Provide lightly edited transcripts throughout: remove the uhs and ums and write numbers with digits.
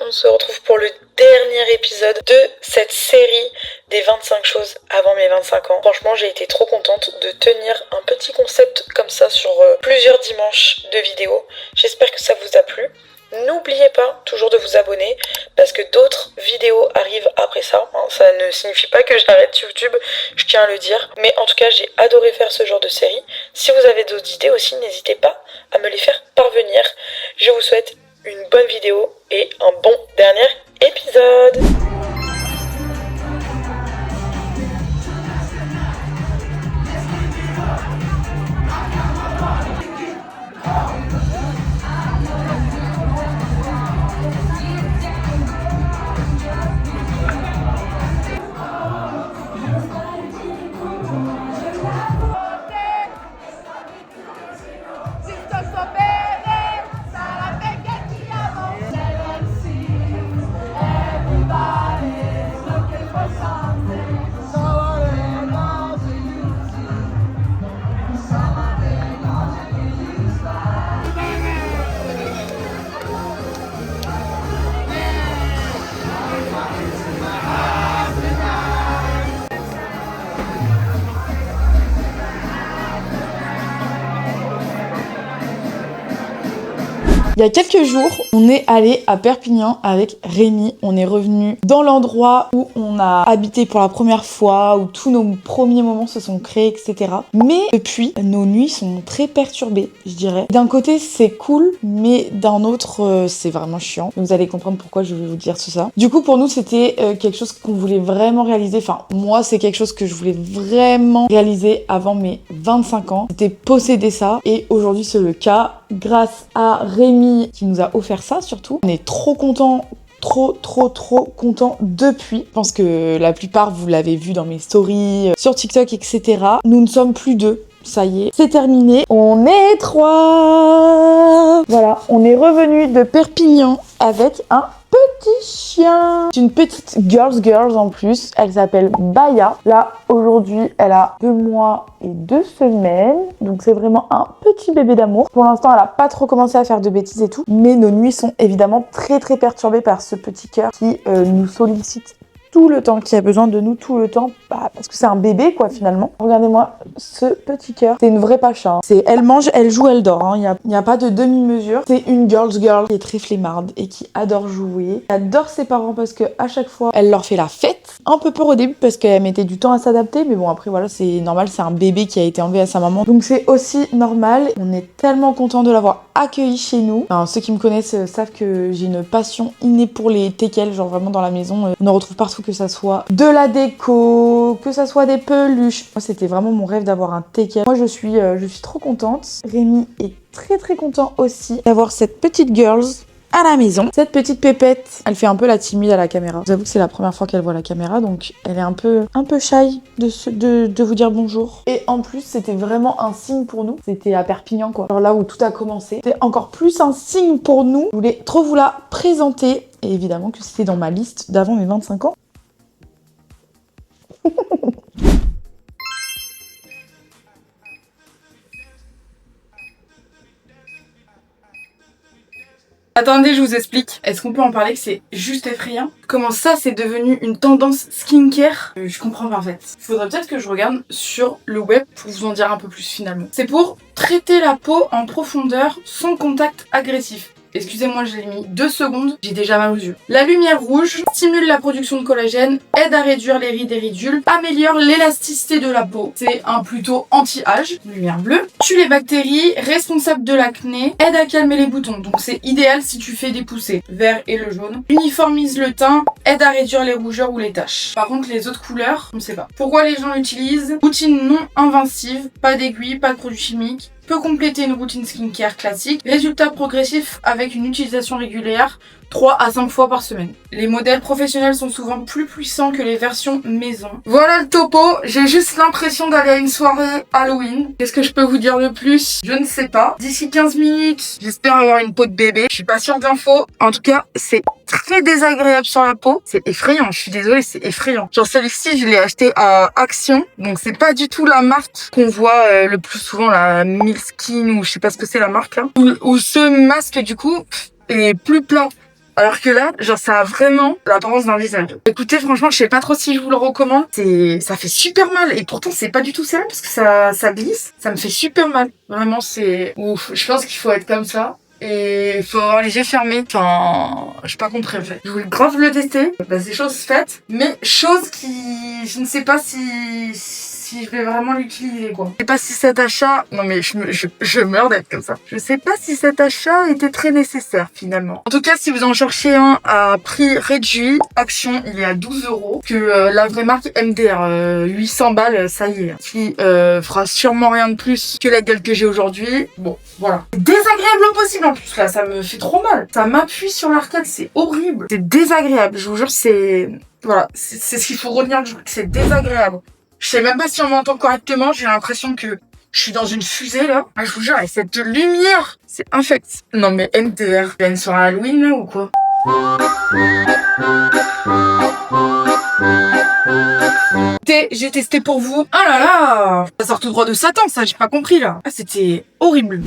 on se retrouve pour le dernier épisode de cette série des 25 choses avant mes 25 ans. Franchement, j'ai été trop contente de tenir un petit concept comme ça sur plusieurs dimanches de vidéos. J'espère que ça vous a plu. N'oubliez pas toujours de vous abonner parce que d'autres vidéos arrivent après ça. Ça ne signifie pas que j'arrête YouTube, je tiens à le dire. Mais en tout cas, j'ai adoré faire ce genre de série. Si vous avez d'autres idées aussi, n'hésitez pas à me les faire parvenir. Je vous souhaite une bonne vidéo et un bon dernier épisode. Il y a quelques jours, on est allé à Perpignan avec Rémi. On est revenu dans l'endroit où on a habité pour la première fois, où tous nos premiers moments se sont créés, etc. Mais depuis, nos nuits sont très perturbées, je dirais. D'un côté, c'est cool, mais d'un autre, c'est vraiment chiant. Vous allez comprendre pourquoi je vais vous dire tout ça. Du coup, pour nous, c'était quelque chose qu'on voulait vraiment réaliser. Enfin, moi, c'est quelque chose que je voulais vraiment réaliser avant mes 25 ans. C'était posséder ça. Et aujourd'hui, c'est le cas. Grâce à Rémi qui nous a offert ça surtout. On est trop contents, trop contents depuis. Je pense que la plupart vous l'avez vu dans mes stories, sur TikTok, etc. Nous ne sommes plus deux. Ça y est, c'est terminé. On est 3. Voilà, on est revenu de Perpignan avec un petit chien. C'est une petite girls en plus. Elle s'appelle Baya. Là, aujourd'hui, elle a 2 mois et 2 semaines. Donc, c'est vraiment un petit bébé d'amour. Pour l'instant, elle a pas trop commencé à faire de bêtises et tout. Mais nos nuits sont évidemment très perturbées par ce petit cœur qui nous sollicite tout le temps, qui a besoin de nous tout le temps, parce que c'est un bébé quoi finalement. Regardez-moi ce petit cœur, c'est une vraie pacha. Hein. C'est elle mange, elle joue, elle dort. Il n'y a pas de demi-mesure. C'est une girl qui est très flemmarde et qui adore jouer. Elle adore ses parents parce que à chaque fois, elle leur fait la fête. Un peu peur au début parce qu'elle mettait du temps à s'adapter, mais bon après voilà, c'est normal, c'est un bébé qui a été enlevé à sa maman. Donc c'est aussi normal. On est tellement content de l'avoir accueilli chez nous. Enfin, ceux qui me connaissent savent que j'ai une passion innée pour les teckels, genre vraiment dans la maison. On en retrouve partout, que ça soit de la déco, que ça soit des peluches. Moi, c'était vraiment mon rêve d'avoir un teckel. Moi, je suis trop contente. Rémi est très content aussi d'avoir cette petite girls à la maison. Cette petite pépette, elle fait un peu la timide à la caméra. J'avoue que c'est la première fois qu'elle voit la caméra, donc elle est un peu shy de vous dire bonjour. Et en plus, c'était vraiment un signe pour nous. C'était à Perpignan, quoi. Alors là où tout a commencé. C'était encore plus un signe pour nous. Je voulais trop vous la présenter. Et évidemment que c'était dans ma liste d'avant mes 25 ans. Attendez, je vous explique. Est-ce qu'on peut en parler que c'est juste effrayant? Comment ça, c'est devenu une tendance skincare? Je comprends pas en fait. Il faudrait peut-être que je regarde sur le web pour vous en dire un peu plus finalement. C'est pour traiter la peau en profondeur sans contact agressif. Excusez-moi, je l'ai mis 2 secondes, j'ai déjà mal aux yeux. La lumière rouge stimule la production de collagène, aide à réduire les rides et ridules, améliore l'élasticité de la peau. C'est un plutôt anti-âge. Lumière bleue tue les bactéries, responsable de l'acné, aide à calmer les boutons. Donc c'est idéal si tu fais des poussées. Vert et le jaune. Uniformise le teint, aide à réduire les rougeurs ou les taches. Par contre, les autres couleurs, on ne sait pas. Pourquoi les gens l'utilisent? Routine non invincive, pas d'aiguille, pas de produits chimiques. Peut compléter une routine skincare classique. Résultat progressif avec une utilisation régulière 3 à 5 fois par semaine. Les modèles professionnels sont souvent plus puissants que les versions maison. Voilà le topo, j'ai juste l'impression d'aller à une soirée Halloween. Qu'est-ce que je peux vous dire de plus? Je ne sais pas. D'ici 15 minutes, j'espère avoir une peau de bébé. Je suis pas sûre d'infos. En tout cas, c'est très désagréable sur la peau. C'est effrayant, je suis désolée, c'est effrayant. Genre celle-ci, je l'ai achetée à Action. Donc c'est pas du tout la marque qu'on voit le plus souvent, la Milskin ou je sais pas ce que c'est la marque là. Ou ce masque du coup est plus plat. Alors que là, genre, ça a vraiment l'apparence d'un visage. Écoutez, franchement, je sais pas trop si je vous le recommande. Ça fait super mal. Et pourtant, c'est pas du tout sérieux parce que ça glisse. Ça me fait super mal. Vraiment, c'est ouf. Je pense qu'il faut être comme ça. Et il faut avoir les yeux fermés. Enfin, j'ai pas compris en fait. Je voulais grave le tester. Bah, c'est chose faite. Mais chose qui... Je ne sais pas si je vais vraiment l'utiliser quoi. Je sais pas si cet achat... Non mais je meurs d'être comme ça. Je sais pas si cet achat était très nécessaire finalement. En tout cas, si vous en cherchez un à prix réduit, Action, il est à 12 €. Que la vraie marque MDR, 800 balles, ça y est. Qui fera sûrement rien de plus que la gueule que j'ai aujourd'hui. Bon, voilà. C'est désagréable au possible en plus là, ça me fait trop mal. Ça m'appuie sur l'arcade, c'est horrible. C'est désagréable, je vous jure, c'est... Voilà, c'est ce qu'il faut retenir, c'est désagréable. Je sais même pas si on m'entend correctement, j'ai l'impression que je suis dans une fusée là. Ah, je vous jure, et cette lumière, c'est infect. Non mais MDR, il y a une soirée Halloween là ou quoi? J'ai testé pour vous. Ah là là, ça sort tout droit de Satan, ça, j'ai pas compris là. Ah, c'était horrible.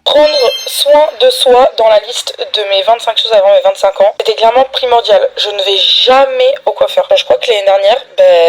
Prendre soin de soi dans la liste de mes 25 choses avant mes 25 ans, c'était clairement primordial. Je ne vais jamais au coiffeur. Je crois que l'année dernière,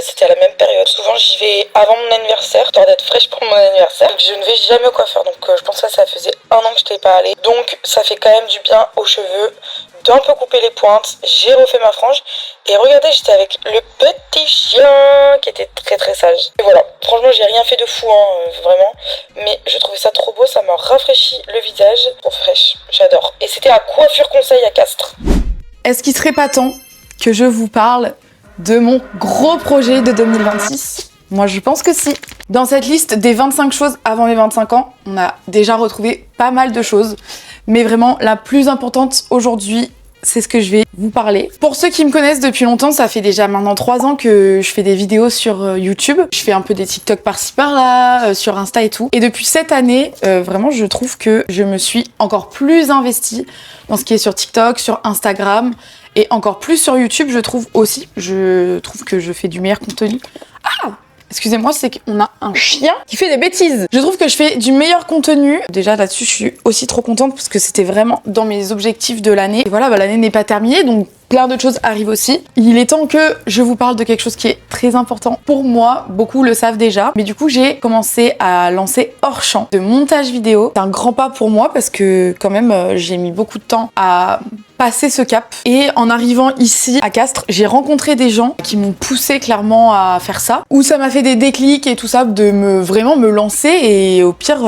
c'était à la même période. Souvent, j'y vais avant mon anniversaire, histoire d'être fraîche pour mon anniversaire. Je ne vais jamais au coiffeur, donc je pense que ça faisait 1 an que je n'étais pas allée. Donc, ça fait quand même du bien aux cheveux, d'un peu couper les pointes. J'ai refait ma frange. Et regardez, j'étais avec le petit chien qui était très très sage. Et voilà, franchement, j'ai rien fait de fou, vraiment. Mais je trouvais ça trop beau, ça m'a rafraîchi le visage. Trop fraîche, j'adore. Et c'était à Coiffure Conseil à Castres. Est-ce qu'il serait pas temps que je vous parle de mon gros projet de 2026 ? Moi, je pense que si. Dans cette liste des 25 choses avant mes 25 ans, on a déjà retrouvé pas mal de choses. Mais vraiment, la plus importante aujourd'hui, c'est ce que je vais vous parler. Pour ceux qui me connaissent depuis longtemps, ça fait déjà maintenant 3 ans que je fais des vidéos sur YouTube. Je fais un peu des TikTok par-ci par-là, sur Insta et tout. Et depuis cette année, vraiment, je trouve que je me suis encore plus investie dans ce qui est sur TikTok, sur Instagram et encore plus sur YouTube, je trouve aussi. Je trouve que je fais du meilleur contenu. Ah! Excusez-moi, c'est qu'on a un chien qui fait des bêtises. Je trouve que je fais du meilleur contenu. Déjà là-dessus, je suis aussi trop contente parce que c'était vraiment dans mes objectifs de l'année. Et voilà, l'année n'est pas terminée, donc plein d'autres choses arrivent aussi. Il est temps que je vous parle de quelque chose qui est très important pour moi. Beaucoup le savent déjà. Mais du coup, j'ai commencé à lancer Hors-champ de montage vidéo. C'est un grand pas pour moi parce que quand même, j'ai mis beaucoup de temps à passer ce cap. Et en arrivant ici à Castres, j'ai rencontré des gens qui m'ont poussé clairement à faire ça. Où ça m'a fait des déclics et tout ça, de vraiment me lancer. Et au pire,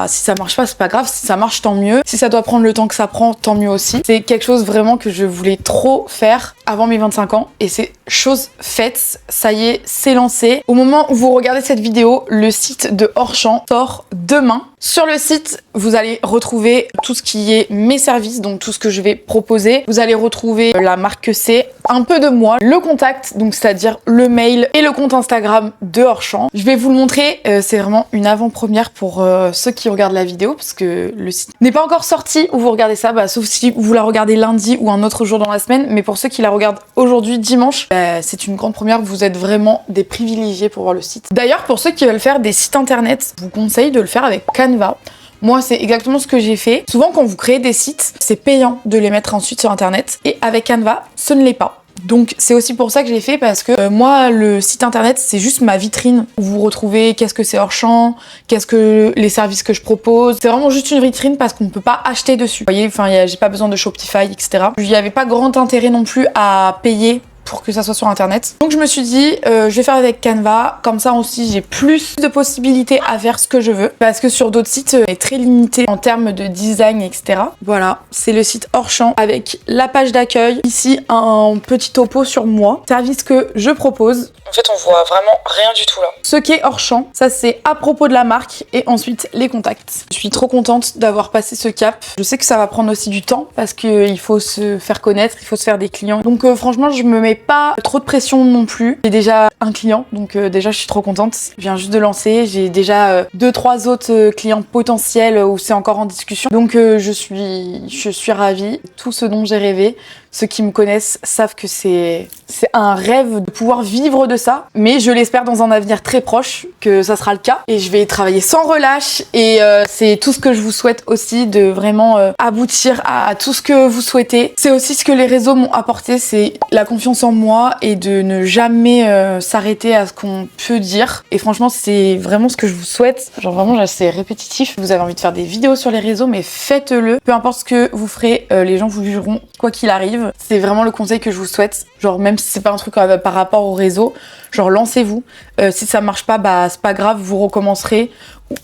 si ça marche pas, c'est pas grave. Si ça marche, tant mieux. Si ça doit prendre le temps que ça prend, tant mieux aussi. C'est quelque chose vraiment que je voulais trop faire avant mes 25 ans. Et c'est chose faite. Ça y est, c'est lancé. Au moment où vous regardez cette vidéo, le site de Hors-champ sort demain. Sur le site, vous allez retrouver tout ce qui est mes services, donc tout ce que je vais proposer. Vous allez retrouver la marque que c'est, un peu de moi, le contact, donc c'est-à-dire le mail et le compte Instagram de Hors-champ. Je vais vous le montrer, c'est vraiment une avant-première pour ceux qui regardent la vidéo, parce que le site n'est pas encore sorti où vous regardez ça, sauf si vous la regardez lundi ou un autre jour dans la semaine, mais pour ceux qui la regardent aujourd'hui, dimanche, c'est une grande première, vous êtes vraiment des privilégiés pour voir le site. D'ailleurs, pour ceux qui veulent faire des sites internet, je vous conseille de le faire avec Canva. Moi, c'est exactement ce que j'ai fait. Souvent, quand vous créez des sites, c'est payant de les mettre ensuite sur internet. Et avec Canva, ce ne l'est pas. Donc c'est aussi pour ça que j'ai fait, parce que moi, le site internet, c'est juste ma vitrine où vous retrouvez qu'est-ce que c'est Hors-champ, qu'est-ce que les services que je propose. C'est vraiment juste une vitrine parce qu'on ne peut pas acheter dessus. Vous voyez, j'ai pas besoin de Shopify, etc. Il n'y avait pas grand intérêt non plus à payer pour que ça soit sur internet. Donc je me suis dit, je vais faire avec Canva, comme ça aussi j'ai plus de possibilités à faire ce que je veux, parce que sur d'autres sites, c'est très limité en termes de design, etc. Voilà, c'est le site Hors-champ avec la page d'accueil. Ici, un petit topo sur moi, service que je propose. En fait, on voit vraiment rien du tout là. Ce qu'est Hors-champ, ça c'est à propos de la marque et ensuite les contacts. Je suis trop contente d'avoir passé ce cap. Je sais que ça va prendre aussi du temps parce qu'il faut se faire connaître, il faut se faire des clients. Donc franchement, je me mets pas trop de pression non plus. J'ai déjà un client, donc déjà je suis trop contente. Je viens juste de lancer. J'ai déjà 2-3 autres clients potentiels où c'est encore en discussion. Donc je suis ravie. Tout ce dont j'ai rêvé Ceux qui me connaissent savent que c'est un rêve de pouvoir vivre de ça, mais je l'espère dans un avenir très proche que ça sera le cas. Et je vais travailler sans relâche et c'est tout ce que je vous souhaite aussi, de vraiment aboutir à tout ce que vous souhaitez. C'est aussi ce que les réseaux m'ont apporté, c'est la confiance en moi et de ne jamais s'arrêter à ce qu'on peut dire. Et franchement, c'est vraiment ce que je vous souhaite. Genre vraiment, c'est répétitif. Vous avez envie de faire des vidéos sur les réseaux, mais faites-le. Peu importe ce que vous ferez, les gens vous jugeront quoi qu'il arrive. C'est vraiment le conseil que je vous souhaite. Genre même si c'est pas un truc par rapport au réseau, genre lancez-vous. Si ça marche pas, bah c'est pas grave, vous recommencerez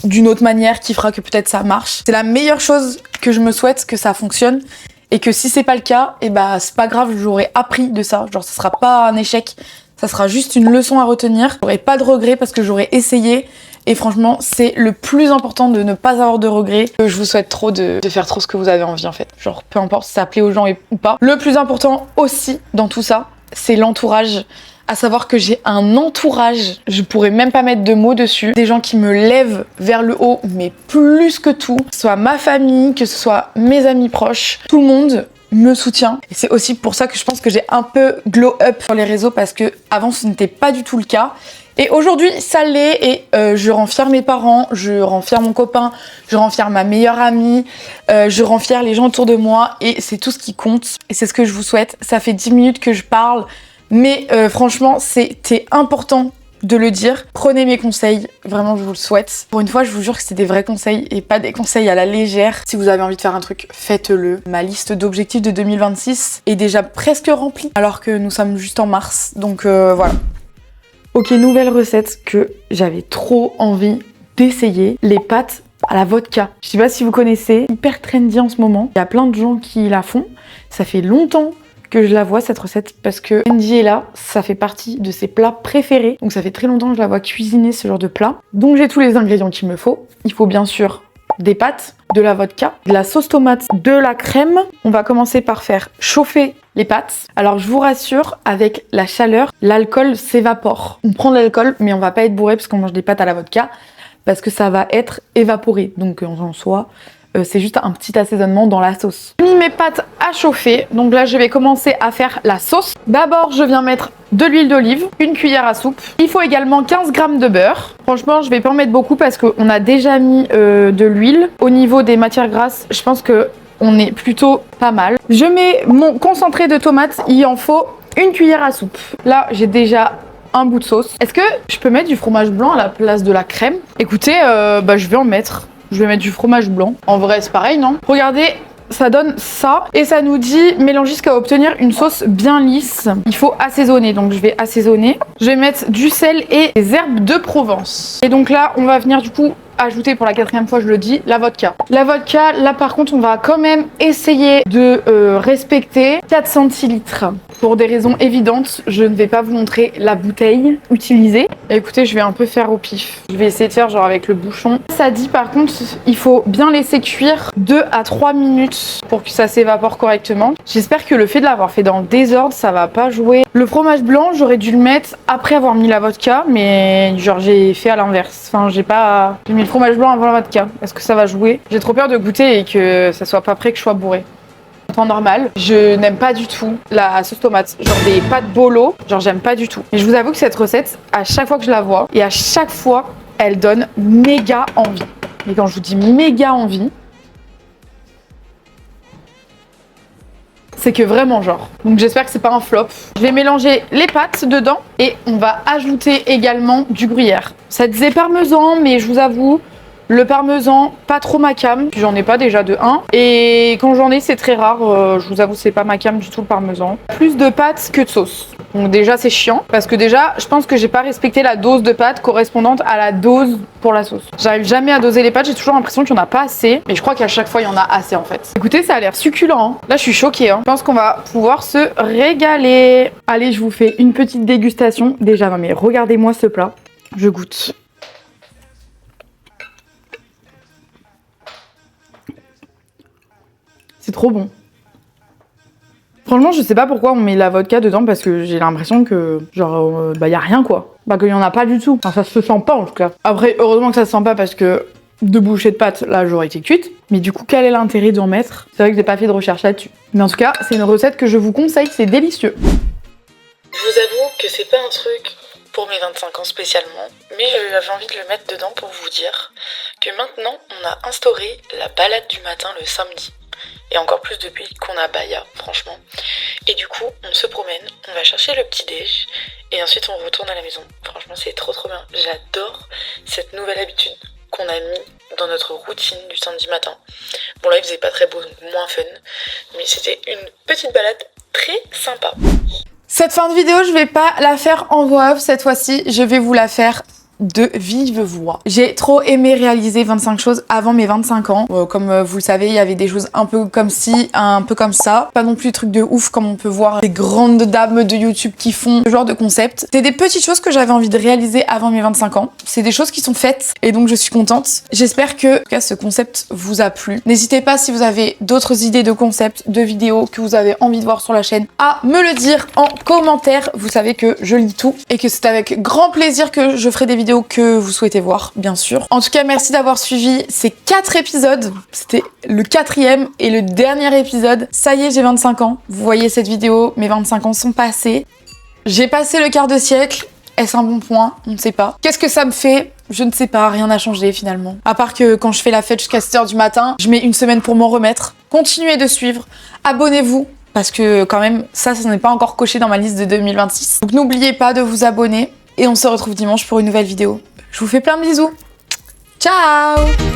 d'une autre manière qui fera que peut-être ça marche. C'est la meilleure chose que je me souhaite, que ça fonctionne. Et que si c'est pas le cas, et bah c'est pas grave, j'aurais appris de ça. Genre ça sera pas un échec, ça sera juste une leçon à retenir. J'aurai pas de regrets parce que j'aurais essayé. Et franchement, c'est le plus important de ne pas avoir de regrets. Je vous souhaite trop de faire trop ce que vous avez envie en fait. Genre peu importe si ça plaît aux gens ou pas. Le plus important aussi dans tout ça, c'est l'entourage. À savoir que j'ai un entourage, je pourrais même pas mettre de mots dessus. Des gens qui me lèvent vers le haut, mais plus que tout. Que ce soit ma famille, que ce soit mes amis proches, tout le monde me soutient. Et c'est aussi pour ça que je pense que j'ai un peu glow up sur les réseaux, parce que avant ce n'était pas du tout le cas. Et aujourd'hui, ça l'est, et je rends fière mes parents, je rends fière mon copain, je rends fière ma meilleure amie, je rends fière les gens autour de moi, et c'est tout ce qui compte. Et c'est ce que je vous souhaite. Ça fait 10 minutes que je parle, mais franchement, c'était important de le dire. Prenez mes conseils, vraiment je vous le souhaite. Pour une fois, je vous jure que c'est des vrais conseils et pas des conseils à la légère. Si vous avez envie de faire un truc, faites-le. Ma liste d'objectifs de 2026 est déjà presque remplie, alors que nous sommes juste en mars, donc voilà. Ok, nouvelle recette que j'avais trop envie d'essayer, les pâtes à la vodka. Je sais pas si vous connaissez, hyper trendy en ce moment. Il y a plein de gens qui la font. Ça fait longtemps que je la vois cette recette parce que Andy est là, ça fait partie de ses plats préférés. Donc ça fait très longtemps que je la vois cuisiner ce genre de plat. Donc j'ai tous les ingrédients qu'il me faut. Il faut bien sûr des pâtes, de la vodka, de la sauce tomate, de la crème. On va commencer par faire chauffer les pâtes. Alors je vous rassure, avec la chaleur, l'alcool s'évapore. On prend de l'alcool, mais on va pas être bourré parce qu'on mange des pâtes à la vodka, parce que ça va être évaporé. Donc en soi, c'est juste un petit assaisonnement dans la sauce. J'ai mis mes pâtes à chauffer, donc là je vais commencer à faire la sauce. D'abord je viens mettre de l'huile d'olive, une cuillère à soupe. Il faut également 15 g de beurre. Franchement je vais pas en mettre beaucoup parce qu'on a déjà mis de l'huile. Au niveau des matières grasses, je pense que on est plutôt pas mal. Je mets mon concentré de tomates, il en faut une cuillère à soupe. Là j'ai déjà un bout de sauce. Est-ce que je peux mettre du fromage blanc à la place de la crème? Écoutez, je vais en mettre. Je vais mettre du fromage blanc. En vrai, c'est pareil, non? Regardez, ça donne ça. Et ça nous dit mélanger jusqu'à obtenir une sauce bien lisse. Il faut assaisonner, donc je vais assaisonner. Je vais mettre du sel et des herbes de Provence. Et donc là, on va venir du coup ajouter pour la 4e fois, je le dis, la vodka. La vodka, là par contre, on va quand même essayer de respecter 4 centilitres. Pour des raisons évidentes, je ne vais pas vous montrer la bouteille utilisée. Et écoutez, je vais un peu faire au pif. Je vais essayer de faire genre avec le bouchon. Ça dit par contre, il faut bien laisser cuire 2 à 3 minutes pour que ça s'évapore correctement. J'espère que le fait de l'avoir fait dans le désordre, ça va pas jouer. Le fromage blanc, j'aurais dû le mettre après avoir mis la vodka, mais genre j'ai fait à l'inverse. Enfin, j'ai mis le fromage blanc avant la vodka. Est-ce que ça va jouer? J'ai trop peur de goûter et que ça soit pas prêt, que je sois bourrée. En temps normal, je n'aime pas du tout la sauce tomate. Genre des pâtes bolo, genre j'aime pas du tout. Mais je vous avoue que cette recette, à chaque fois que je la vois, et à chaque fois, elle donne méga envie. Mais quand je vous dis méga envie, c'est que vraiment genre. Donc j'espère que c'est pas un flop. Je vais mélanger les pâtes dedans et on va ajouter également du gruyère. Ça disait parmesan, mais je vous avoue, le parmesan, pas trop ma cam, j'en ai pas déjà de 1. Et quand j'en ai, c'est très rare, je vous avoue, c'est pas ma cam du tout le parmesan. Plus de pâtes que de sauce. Donc déjà, c'est chiant, parce que déjà, je pense que j'ai pas respecté la dose de pâtes correspondante à la dose pour la sauce. J'arrive jamais à doser les pâtes, j'ai toujours l'impression qu'il y en a pas assez. Mais je crois qu'à chaque fois, il y en a assez en fait. Écoutez, ça a l'air succulent, hein. Là, je suis choquée, hein. Je pense qu'on va pouvoir se régaler. Allez, je vous fais une petite dégustation. Déjà, non mais regardez-moi ce plat. Je goûte. C'est trop bon. Franchement, je sais pas pourquoi on met la vodka dedans parce que j'ai l'impression que, genre, y a rien quoi. Bah, qu'il y en a pas du tout. Enfin, ça se sent pas en tout cas. Après, heureusement que ça se sent pas parce que 2 bouchées de pâtes, là j'aurais été cuite. Mais du coup, quel est l'intérêt d'en mettre? C'est vrai que j'ai pas fait de recherche là-dessus. Mais en tout cas, c'est une recette que je vous conseille, c'est délicieux. Je vous avoue que c'est pas un truc pour mes 25 ans spécialement, mais j'avais envie de le mettre dedans pour vous dire que maintenant on a instauré la balade du matin le samedi. Et encore plus depuis qu'on a Baya, franchement. Et du coup, on se promène, on va chercher le petit déj, et ensuite on retourne à la maison. Franchement, c'est trop bien. J'adore cette nouvelle habitude qu'on a mis dans notre routine du samedi matin. Bon là, il faisait pas très beau, donc moins fun, mais c'était une petite balade très sympa. Cette fin de vidéo, je vais pas la faire en voix off cette fois-ci, je vais vous la faire de vive voix. J'ai trop aimé réaliser 25 choses avant mes 25 ans. Comme vous le savez, il y avait des choses un peu comme ci, un peu comme ça. Pas non plus des trucs de ouf comme on peut voir des grandes dames de YouTube qui font ce genre de concept. C'est des petites choses que j'avais envie de réaliser avant mes 25 ans. C'est des choses qui sont faites et donc je suis contente. J'espère que en tout cas, ce concept vous a plu. N'hésitez pas si vous avez d'autres idées de concepts, de vidéos que vous avez envie de voir sur la chaîne à me le dire en commentaire. Vous savez que je lis tout et que c'est avec grand plaisir que je ferai des vidéos que vous souhaitez voir, bien sûr. En tout cas, merci d'avoir suivi ces 4 épisodes. C'était le 4e et le dernier épisode. Ça y est, j'ai 25 ans. Vous voyez cette vidéo, mes 25 ans sont passés. J'ai passé le quart de siècle. Est-ce un bon point? On ne sait pas. Qu'est-ce que ça me fait? Je ne sais pas, rien n'a changé finalement. À part que quand je fais la fête jusqu'à 7h du matin, je mets une semaine pour m'en remettre. Continuez de suivre. Abonnez-vous. Parce que quand même, ça n'est pas encore coché dans ma liste de 2026. Donc n'oubliez pas de vous abonner. Et on se retrouve dimanche pour une nouvelle vidéo. Je vous fais plein de bisous. Ciao!